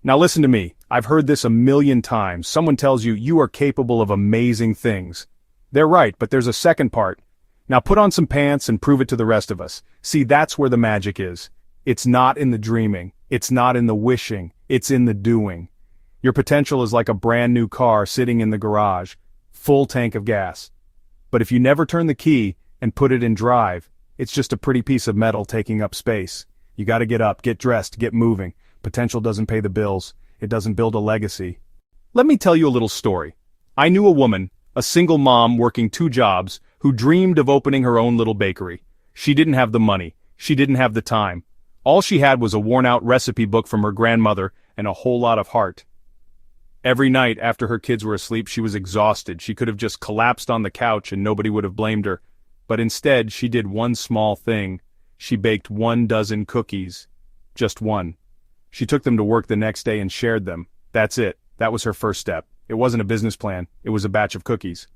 Now listen to me. I've heard this a million times. Someone tells you you are capable of amazing things. They're right, but there's a second part. Now put on some pants and prove it to the rest of us. See, that's where the magic is. It's not in the dreaming. It's not in the wishing. It's in the doing. Your potential is like a brand new car sitting in the garage, full tank of gas. But if you never turn the key and put it in drive, it's just a pretty piece of metal taking up space. You gotta get up, get dressed, get moving. Potential doesn't pay the bills. It doesn't build a legacy. Let me tell you a little story. I knew a woman, a single mom working 2 jobs, who dreamed of opening her own little bakery. She didn't have the money. She didn't have the time. All she had was a worn-out recipe book from her grandmother and a whole lot of heart. Every night after her kids were asleep, she was exhausted. She could have just collapsed on the couch and nobody would have blamed her. But instead, she did one small thing. She baked 12 cookies. Just one. She took them to work the next day and shared them. That's it. That was her first step. It wasn't a business plan. It was a batch of cookies.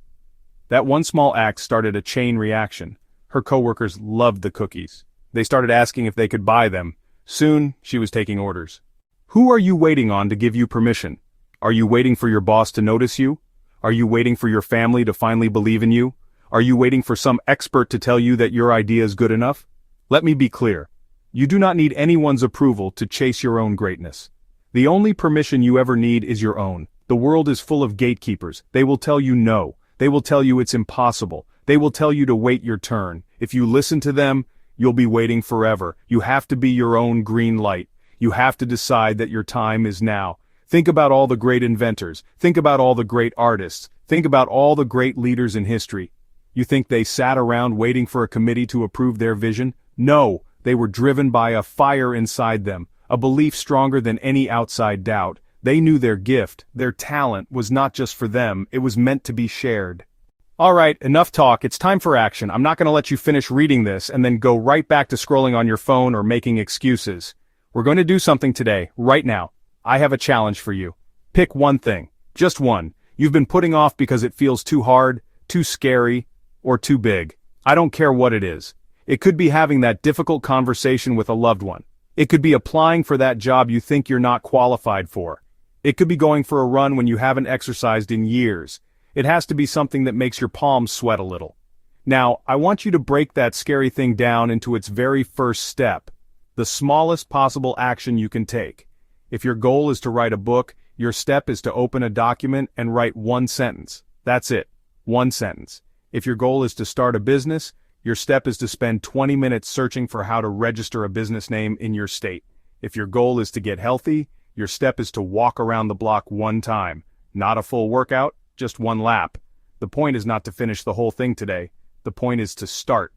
That one small act started a chain reaction. Her coworkers loved the cookies. They started asking if they could buy them. Soon, she was taking orders. Who are you waiting on to give you permission? Are you waiting for your boss to notice you? Are you waiting for your family to finally believe in you? Are you waiting for some expert to tell you that your idea is good enough? Let me be clear. You do not need anyone's approval to chase your own greatness. The only permission you ever need is your own. The world is full of gatekeepers. They will tell you no. They will tell you it's impossible. They will tell you to wait your turn. If you listen to them, you'll be waiting forever. You have to be your own green light. You have to decide that your time is now. Think about all the great inventors. Think about all the great artists. Think about all the great leaders in history. You think they sat around waiting for a committee to approve their vision? No, they were driven by a fire inside them, a belief stronger than any outside doubt. They knew their gift, their talent, was not just for them, it was meant to be shared. Alright, enough talk, it's time for action. I'm not gonna let you finish reading this and then go right back to scrolling on your phone or making excuses. We're going to do something today, right now. I have a challenge for you. Pick one thing, just one, you've been putting off because it feels too hard, too scary, or too big. I don't care what it is. It could be having that difficult conversation with a loved one. It could be applying for that job you think you're not qualified for. It could be going for a run when you haven't exercised in years. It has to be something that makes your palms sweat a little. Now, I want you to break that scary thing down into its very first step, the smallest possible action you can take. If your goal is to write a book, your step is to open a document and write 1 sentence. That's it, 1 sentence. If your goal is to start a business, your step is to spend 20 minutes searching for how to register a business name in your state. If your goal is to get healthy, your step is to walk around the block 1 time. Not a full workout, just 1 lap. The point is not to finish the whole thing today. The point is to start.